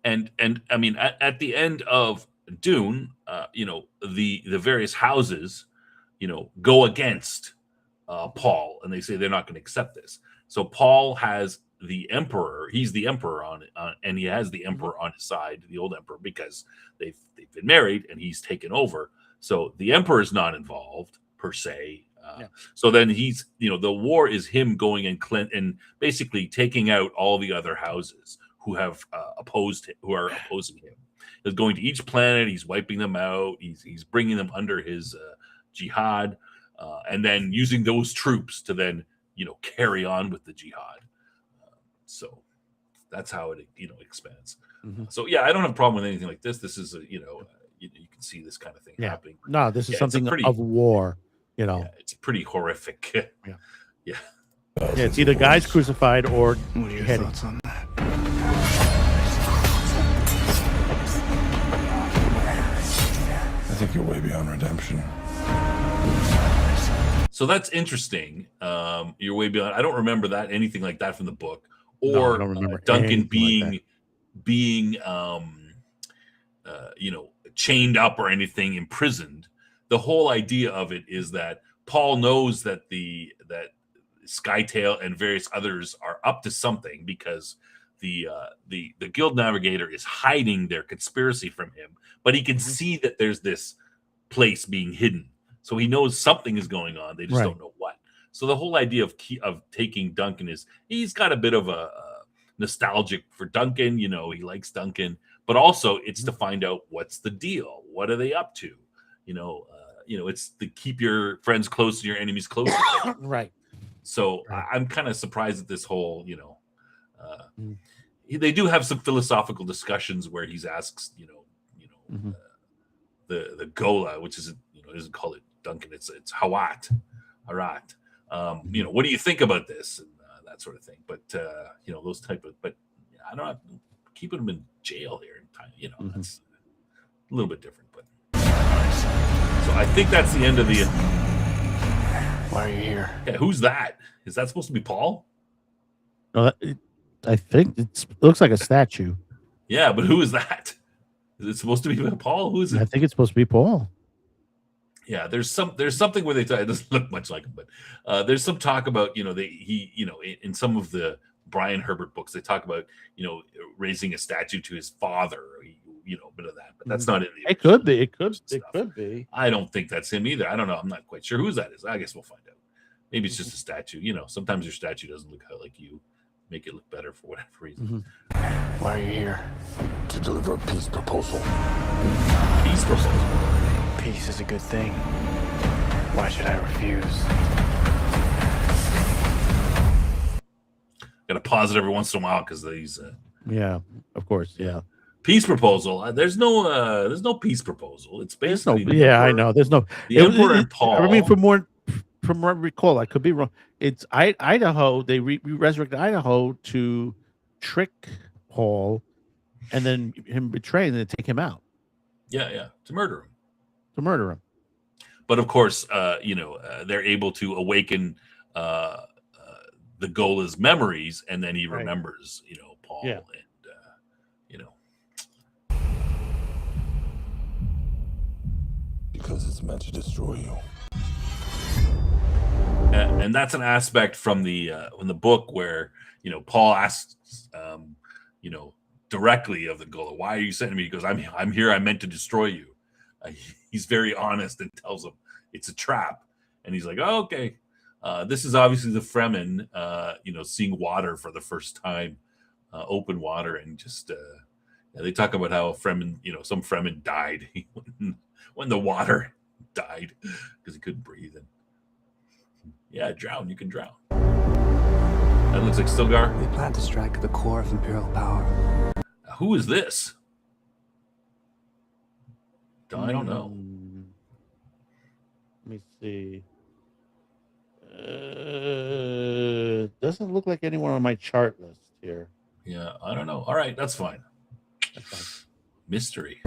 And I mean, at the end of Dune, the various houses, go against Paul, and they say they're not going to accept this. So Paul has the emperor. He's the emperor and he has the emperor on his side, the old emperor, because they've been married and he's taken over. So the emperor is not involved per se. So then he's, the war is him going and basically taking out all the other houses who have who are opposing him. He's going to each planet. He's wiping them out. He's bringing them under his jihad, and then using those troops to then, carry on with the jihad. So that's how it, expands. So I don't have a problem with anything like this. This is you can see this kind of thing happening. No, this is something of war. It's pretty horrific. Yeah. It's either guys crucified or What are your beheaded. thoughts on that? I think you're way beyond redemption. So that's interesting. You're way beyond. I don't remember anything like that from the book, No, or I don't remember Duncan anything being chained up or anything, imprisoned. The whole idea of it is that Paul knows that that Skytail and various others are up to something, because the Guild Navigator is hiding their conspiracy from him, but he can see that there's this place being hidden. So he knows something is going on. They just don't know what. So the whole idea of taking Duncan is he's got a bit of a nostalgic for Duncan. He likes Duncan, but also it's to find out what's the deal. What are they up to? It's to keep your friends close and your enemies closer. Right. So I'm kind of surprised at this whole, they do have some philosophical discussions where he asks, the Gola, which isn't, doesn't call it Duncan. It's Harat. What do you think about this? And that sort of thing. But, those type of, but I don't know, keeping them in jail here in time, that's a little bit different, but. So I think that's the end of the. Why are you here? Yeah, who's that? Is that supposed to be Paul? No, I think it looks like a statue. Yeah, but who is that? Is it supposed to be Paul? Who is it? I think it's supposed to be Paul. Yeah, there's something where it doesn't look much like him, but there's some talk about in some of the Brian Herbert books they talk about raising a statue to his father. A bit of that, but that's not in the. It could be. It could be. I don't think that's him either. I don't know. I'm not quite sure whose that is. I guess we'll find out. Maybe it's just a statue. Sometimes your statue doesn't look like you. Make it look better for whatever reason. Why are you here? To deliver a peace proposal. Peace proposal. Peace is a good thing. Why should I refuse? Got to pause it every once in a while because these. Yeah, of course. Yeah. Peace proposal. There's no peace proposal. It's basically I know. There's no. The Emperor and Paul. I mean, from what I recall, I could be wrong. It's Idaho. They resurrected Idaho to trick Paul, and then him betray, and then take him out. Yeah, to murder him. But of course, they're able to awaken the Gola's memories, and then he remembers, Paul, and Because it's meant to destroy you. And that's an aspect from the book where Paul asks directly of the Gullah, "Why are you sending me?" He goes, "I'm here. I meant to destroy you." He's very honest and tells him it's a trap, and he's like, "Oh, okay." This is obviously the Fremen, seeing water for the first time, open water, and just they talk about how some Fremen died when the water died because he couldn't breathe. And yeah, drown. You can drown. That looks like Stilgar. They plan to strike at the core of Imperial power. Who is this? I don't know. Let me see. Doesn't look like anyone on my chart list here. Yeah, I don't know. All right, that's fine. That's fine. Mystery.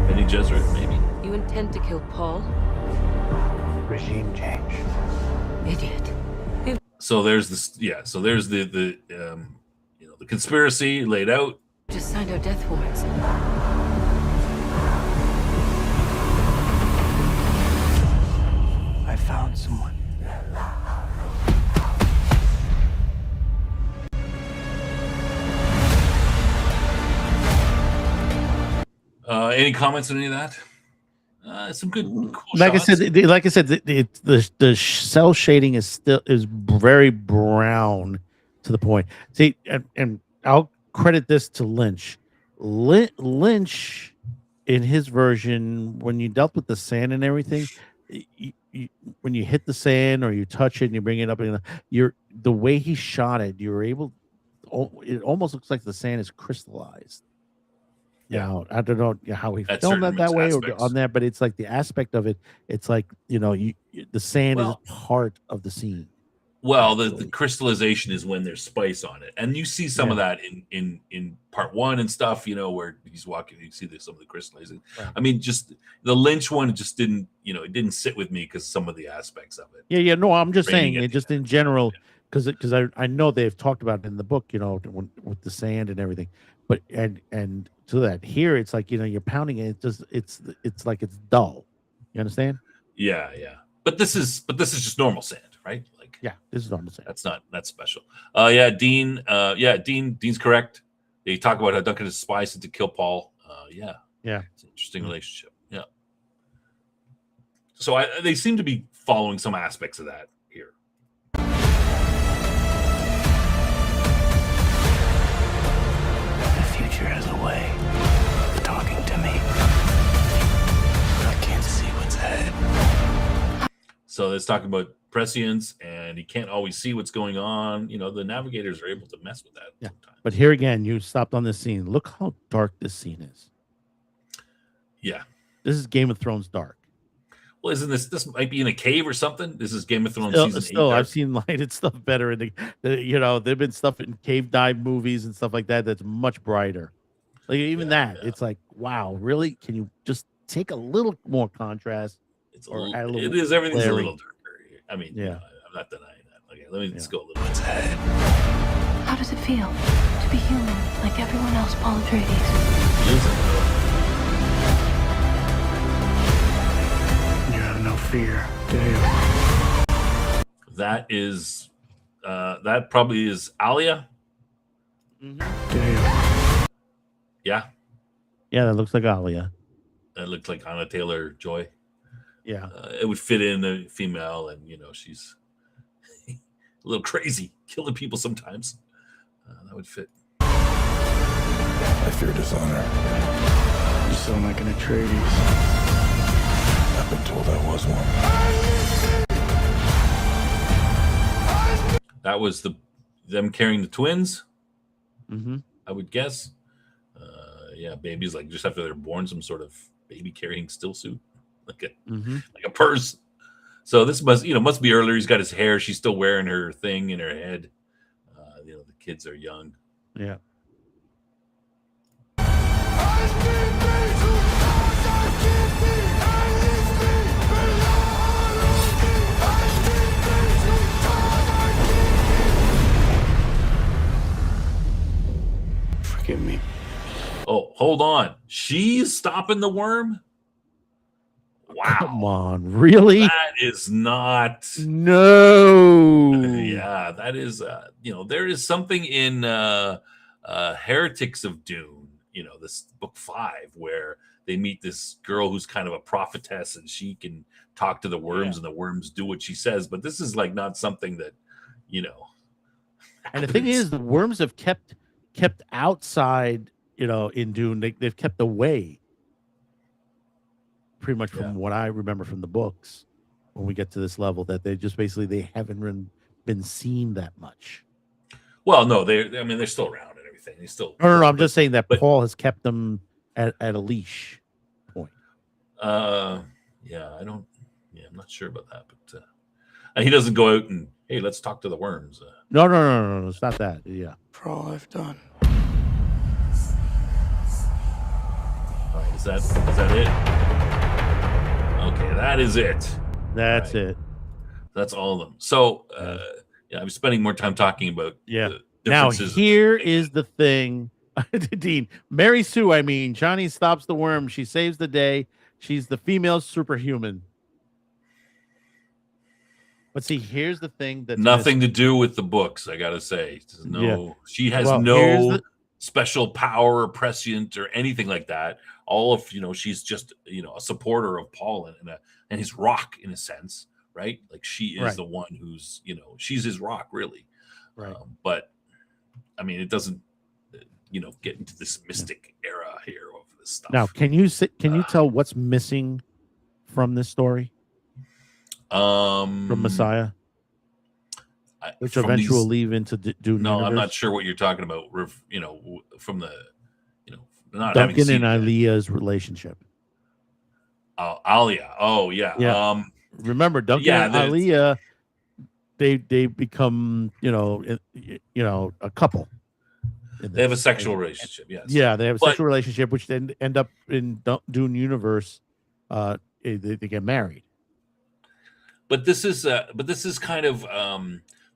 Bene Gesserit, maybe. You intend to kill Paul? Regime change. Idiot. So there's this. Yeah. So there's the conspiracy laid out. Just signed our death warrants. I found someone. Any comments on any of that? Some good, cool like shots. I said, the cell shading is very brown to the point. See, and I'll credit this to Lynch. Lynch, in his version, when you dealt with the sand and everything, when you hit the sand or you touch it and you bring it up, the way he shot it, you were able. It almost looks like the sand is crystallized. Yeah. Now, I don't know how he At filmed certain that way aspects. or on that, but it's like the aspect of it. It's like the sand is part of the scene. Well, the crystallization is when there's spice on it, and you see some of that in part one and stuff. Where he's walking, you see some of the crystallizing. Right. I mean, just the Lynch one just didn't, it didn't sit with me because some of the aspects of it. Yeah. No, I'm just Raining saying, at just the in end. general, because I know they've talked about it in the book, with the sand and everything, but and to that here, it's like you're pounding it. It's like it's dull. You understand? Yeah. But this is just normal sand, right? Like, yeah, this is normal sand. That's special. Yeah, Dean. Dean's correct. They talk about how Duncan is spies to kill Paul. Yeah, it's an interesting relationship. Yeah. So they seem to be following some aspects of that here. The future has a way of talking to me. I can't see what's ahead. So let's talk about prescience, and he can't always see what's going on. The navigators are able to mess with that. Yeah. Sometimes. But here again, you stopped on this scene. Look how dark this scene is. Yeah. This is Game of Thrones dark. Well, isn't this might be in a cave or something? This is Game of Thrones season 8. Still, I've seen lighted stuff better in there've been stuff in cave dive movies and stuff like that that's much brighter. Like even it's like, wow, really? Can you just take a little more contrast? Everything's a little darker. I mean, I'm not denying that. Okay, let's go a little bit ahead. How does it feel to be human like everyone else, Paul Atreides? You have no fear, do you? That is, that probably is Alia. Do you? Yeah. Yeah, that looks like Alia. That looked like Anna Taylor-Joy. Yeah. It would fit in the female, and she's a little crazy, killing people sometimes. That would fit. I fear dishonor. You sound like an Atreides. I've been told I was one. That was them carrying the twins. Mm-hmm. I would guess. Babies like just after they're born, some sort of baby carrying still suit, like a purse. So this must be earlier. He's got his hair. She's still wearing her thing in her head. The kids are young. Yeah. Forgive me. Oh, hold on. She's stopping the worm? Come on, really? That is not. No. Yeah, that is. There is something in Heretics of Dune. This book 5 where they meet this girl who's kind of a prophetess and she can talk to the worms and the worms do what she says. But this is like not something that, And the thing is, the worms have kept outside, in Dune. They've kept away, pretty much from what I remember from the books. When we get to this level, that they just basically they haven't been seen that much. Well, no, they're still around and everything. They still. No. I'm just saying that Paul has kept them at a leash point. Yeah, I don't. Yeah, I'm not sure about that, but and he doesn't go out and hey, let's talk to the worms. No, it's not that. Yeah. For all I've done. All right, is that it? Okay, that is it. That's it. That's all of them. So, I'm spending more time talking about the Now, differences. here is the thing, Dean. Mary Sue, Johnny stops the worm. She saves the day. She's the female superhuman. But see, here's the thing that's nothing to do with the books, I gotta say. She has no special power or prescient or anything like that. All of she's just a supporter of Paul and his rock in a sense, right? Like she is the one who's she's his rock, really. Right. But I mean, it doesn't get into this mystic era here of this stuff. Now, can you tell what's missing from this story? From Messiah, which eventually will lead into Dune. No, universe? I'm not sure what you're talking about. From the not Duncan and Aaliyah's relationship. Alia. Oh yeah. Remember Duncan and Aaliyah? They become a couple. They have a sexual relationship. Yes. Yeah, they have a sexual relationship, which then end up in Dune universe. They get married. But this is kind of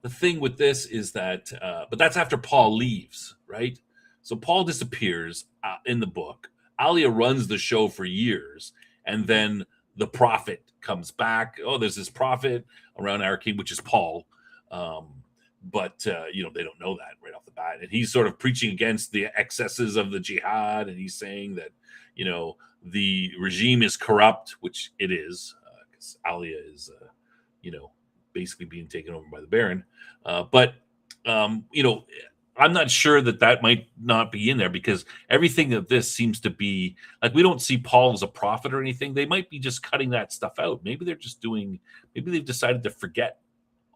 the thing with this is that but that's after Paul leaves, right? So Paul disappears in the book. Alia runs the show for years, and then the prophet comes back. Oh, there's this prophet around Arcane, which is Paul. But they don't know that right off the bat, and he's sort of preaching against the excesses of the jihad, and he's saying that the regime is corrupt, which it is, because Alia is basically being taken over by the Baron. But I'm not sure that might not be in there, because everything of this seems to be like we don't see Paul as a prophet or anything. They might be just cutting that stuff out. Maybe they've decided to forget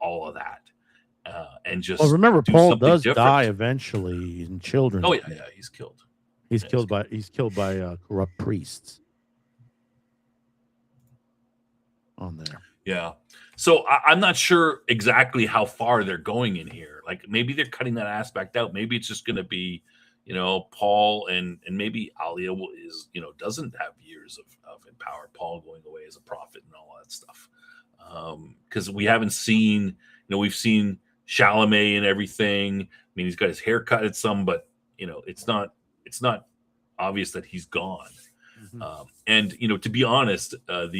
all of that. And just remember, Paul does die eventually in children. Oh yeah, he's killed. He's killed by corrupt priests on there. Yeah. So I'm not sure exactly how far they're going in here. Like maybe they're cutting that aspect out. Maybe it's just going to be, Paul and maybe Alia doesn't have years of in power. Paul going away as a prophet and all that stuff. Because we haven't seen, we've seen Chalamet and everything. I mean, he's got his hair cut at some, but it's not obvious that he's gone. Mm-hmm. And to be honest, there's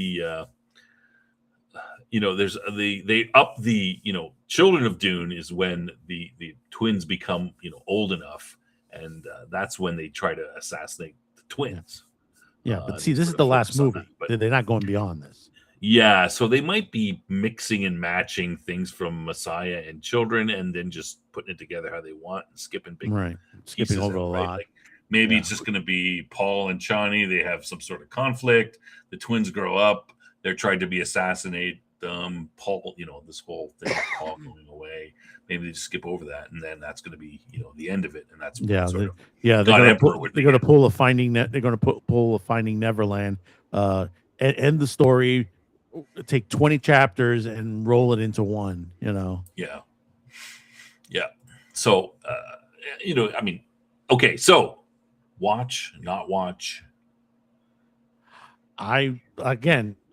they up the Children of Dune is when the twins become old enough, and that's when they try to assassinate the twins. Yeah, but see, this is the last movie. They're not going beyond this. Yeah, so they might be mixing and matching things from Messiah and Children, and then just putting it together how they want and skipping skipping over a lot. Like maybe it's just going to be Paul and Chani. They have some sort of conflict. The twins grow up. They're trying to be assassinated. Paul, this whole thing, Paul going away. Maybe they just skip over that, and then that's going to be, the end of it. And that's they're going to pull a Finding They're going to pull a Finding Neverland, end the story. Take 20 chapters and roll it into one, Yeah. So, okay. So, watch, not watch. I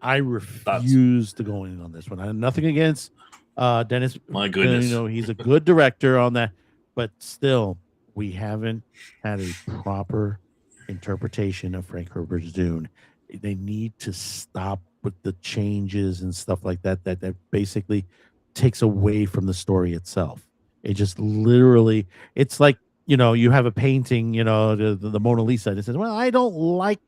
refuse to go in on this one. I have nothing against Dennis. My goodness, he's a good director on that, but still, we haven't had a proper interpretation of Frank Herbert's Dune. They need to stop with the changes and stuff like that, that basically takes away from the story itself. It just literally, it's like, you have a painting, the Mona Lisa, and it says, well, I don't like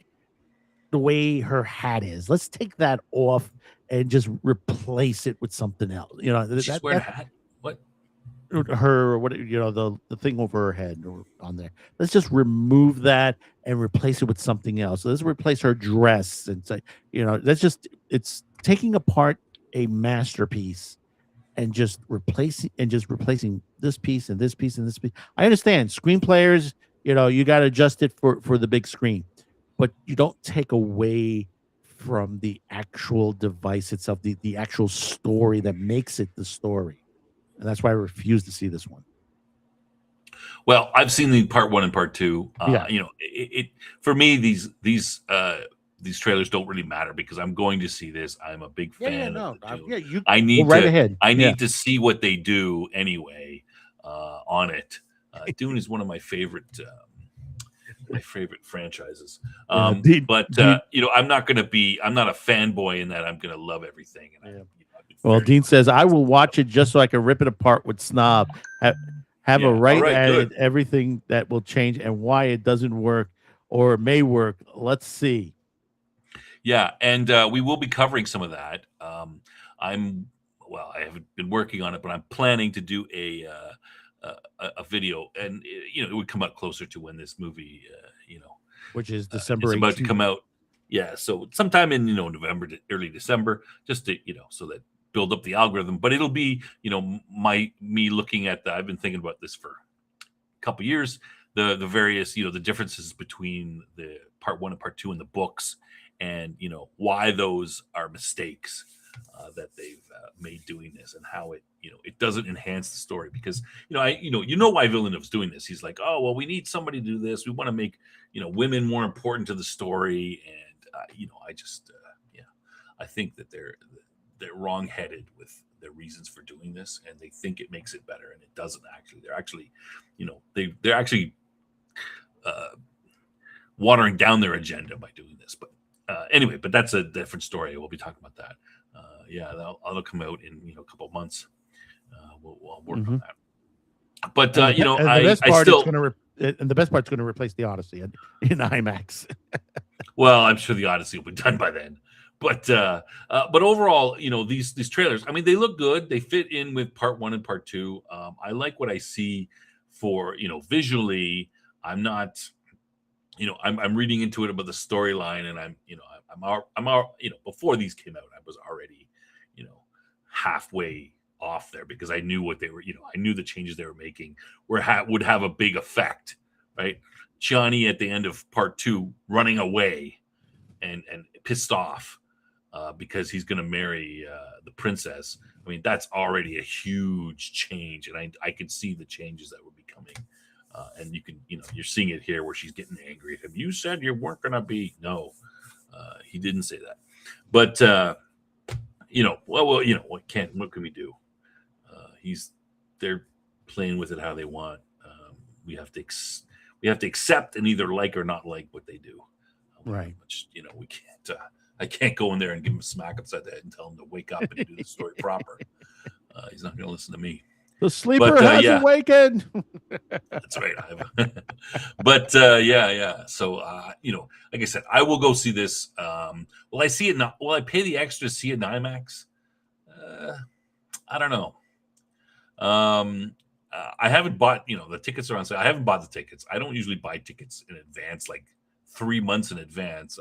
the way her hat is. Let's take that off and just replace it with something else. She's wearing a hat. What? Her, the thing over her head or on there. Let's just remove that and replace it with something else. So let's replace her dress and say, it's taking apart a masterpiece and just replacing this piece and this piece and this piece. I understand screen players, you got to adjust it for the big screen, but you don't take away from the actual device itself, the actual story that makes it the story. And that's why I refuse to see this one. Well, I've seen the part 1 and part 2. Yeah. It for me, these trailers don't really matter because I'm going to see this. I'm a big fan of the Dune. You I need go right ahead. I need to see what they do anyway on it. Dune is one of my favorite franchises. I'm not a fanboy in that I'm going to love everything. And well, Dean says, I will watch it just so I can rip it apart with Snob. Have a right at everything that will change and why it doesn't work or it may work. Let's see. Yeah, and we will be covering some of that. I haven't been working on it, but I'm planning to do a video, and it would come out closer to when this movie, which is December. It's about to come out. Yeah, so sometime in November to early December, just to so that build up the algorithm. But it'll be me looking at I've been thinking about this for a couple years. The various the differences between the part 1 and part 2 in the books, and why those are mistakes that they've made doing this, and how it it doesn't enhance the story, because why Villeneuve's doing this. He's like, oh well, we need somebody to do this. We want to make women more important to the story, and I just I think that they're wrong-headed with their reasons for doing this, and they think it makes it better, and it doesn't actually. They're actually they're actually watering down their agenda by doing this. But anyway, but that's a different story. We'll be talking about that. That'll come out in a couple of months. We'll work on that. But the best part is going to replace the Odyssey in IMAX. Well, I'm sure the Odyssey will be done by then. But overall, these trailers, I mean, they look good. They fit in with part 1 and part 2. I like what I see for visually. I'm not, I'm reading into it about the storyline, and I'm before these came out, I was already, halfway off there, because I knew what they were, I knew the changes they were making would have a big effect, right? Johnny at the end of part 2 running away and pissed off because he's going to marry the princess. I mean, that's already a huge change, and I could see the changes that were becoming. And you can, you're seeing it here where she's getting angry at him. You said you weren't going to be. No, he didn't say that. But what can we do? They're playing with it how they want. We have to accept and either like or not like what they do. Right. Which we can't. I can't go in there and give him a smack upside the head and tell him to wake up and do the story proper. He's not going to listen to me. The sleeper has awakened. That's right. But yeah. So like I said, I will go see this. Will I see it now? Will I pay the extra to see it in IMAX? I don't know. I haven't bought. The tickets are on sale. I haven't bought the tickets. I don't usually buy tickets in advance, like 3 months in advance.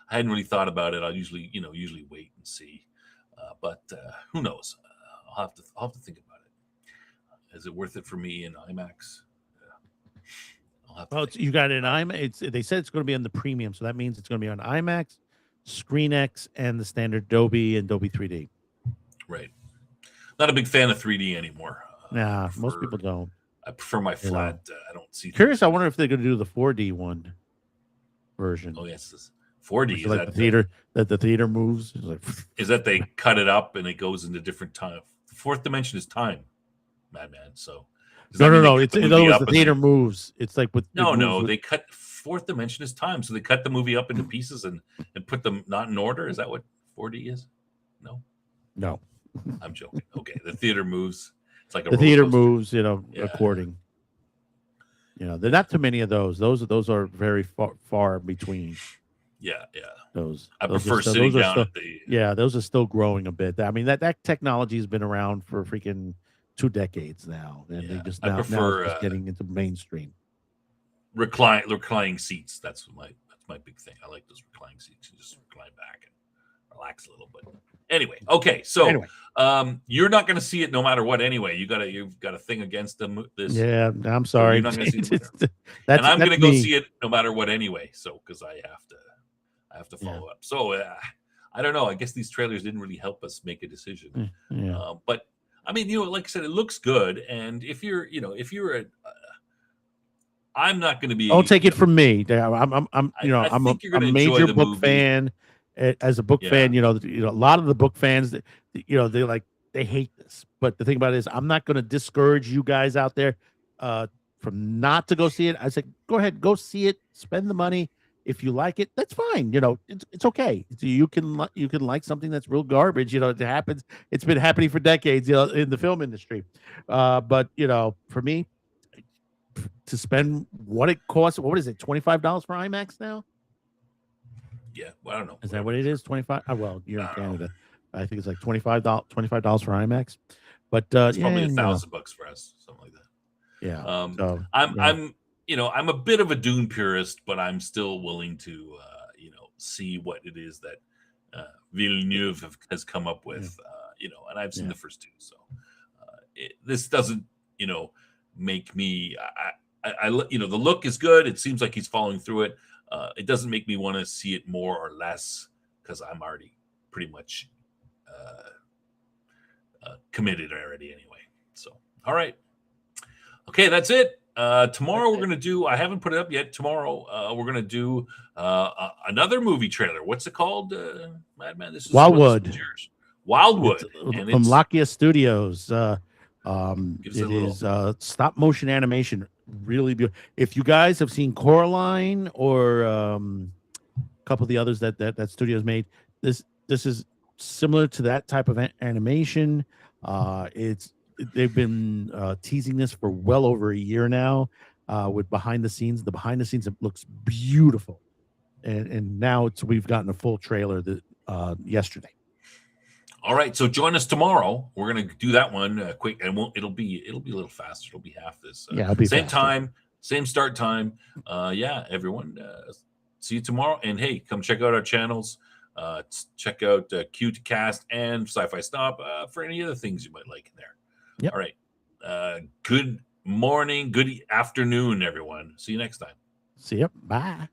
I hadn't really thought about it. I'll usually wait and see. But who knows? I'll have to think about it. Is it worth it for me in IMAX? You got it in IMAX. They said it's going to be on the premium, so that means it's going to be on IMAX, ScreenX, and the standard Dolby and Dolby 3D. Right. Not a big fan of 3D anymore. Most people don't. I prefer my flat. I don't see. Curious. I wonder if they're going to do the 4D one version. Oh yes, 4D. Like the theater moves. Is that they cut it up and it goes into different time? The fourth dimension is time, Madman. So no. It's in other words, the theater moves. It's like with they cut fourth dimension is time. So they cut the movie up into pieces and put them not in order. Is that what 4D is? No, No, I'm joking. Okay, the theater moves. It's like a the roller theater coaster. moves, Yeah. according. There are not too many of those. Those are very far between. Yeah. Those I those are prefer still, sitting those are down still, at the yeah, those are still growing a bit. I mean, that technology has been around for freaking 2 decades now, and they just I now it's prefer just getting into mainstream. reclining seats. That's my big thing. I like those reclining seats. You just recline back and relax a little bit. Anyway, okay, so Anyway. you're not going to see it no matter what. Anyway, you've got a thing against them. This, Yeah, I'm so sorry. you're not going to see it. That's And I'm going to that's go me. see it no matter what anyway. So because I have to follow up. So I don't know. I guess these trailers didn't really help us make a decision. Yeah. But I mean, like I said, it looks good. And if you're I'm not going to be. Don't take it from me. I'm I I'm think you're going a to enjoy major the book movie. fan. As a book fan, a lot of the book fans, they they hate this. But the thing about it is, I'm not going to discourage you guys out there from not to go see it. I said, go ahead, go see it, spend the money. If you like it, that's fine. It's okay. You can like something that's real garbage. It happens. It's been happening for decades. In the film industry. But for me, to spend what it costs, what is it, $25 for IMAX now? Yeah, well, I don't know. Is that what it is? 25? Well, you're in I don't Canada. I think it's like $25 for IMAX. But It's probably $1,000 for us, something like that. Yeah. So I'm a bit of a Dune purist, but I'm still willing to see what it is that Villeneuve has come up with. And I've seen the first two, so this doesn't make me. I the look is good. It seems like he's following through it. It doesn't make me want to see it more or less because I'm already pretty much committed already anyway. So, all right. Okay, that's it. Tomorrow we're going to do, I haven't put it up yet. Tomorrow we're going to do another movie trailer. What's it called, Madman? This is Wildwood. Wildwood. From Lakia Studios. It little- is stop motion animation. Really beautiful. If you guys have seen Coraline or a couple of the others that studio's made, this is similar to that type of animation. They've been teasing this for well over a year now with behind the scenes. The behind the scenes, it looks beautiful, and now we've gotten a full trailer yesterday. All right, so join us tomorrow. We're gonna do that one quick, and it'll be a little faster. It'll be half this. It'll be same faster. time, same start time. Everyone, see you tomorrow. And hey, come check out our channels. Check out Cute Cast and Sci-Fi Snob for any other things you might like in there. Yep. All right. Good morning, good afternoon, everyone. See you next time. See you. Bye.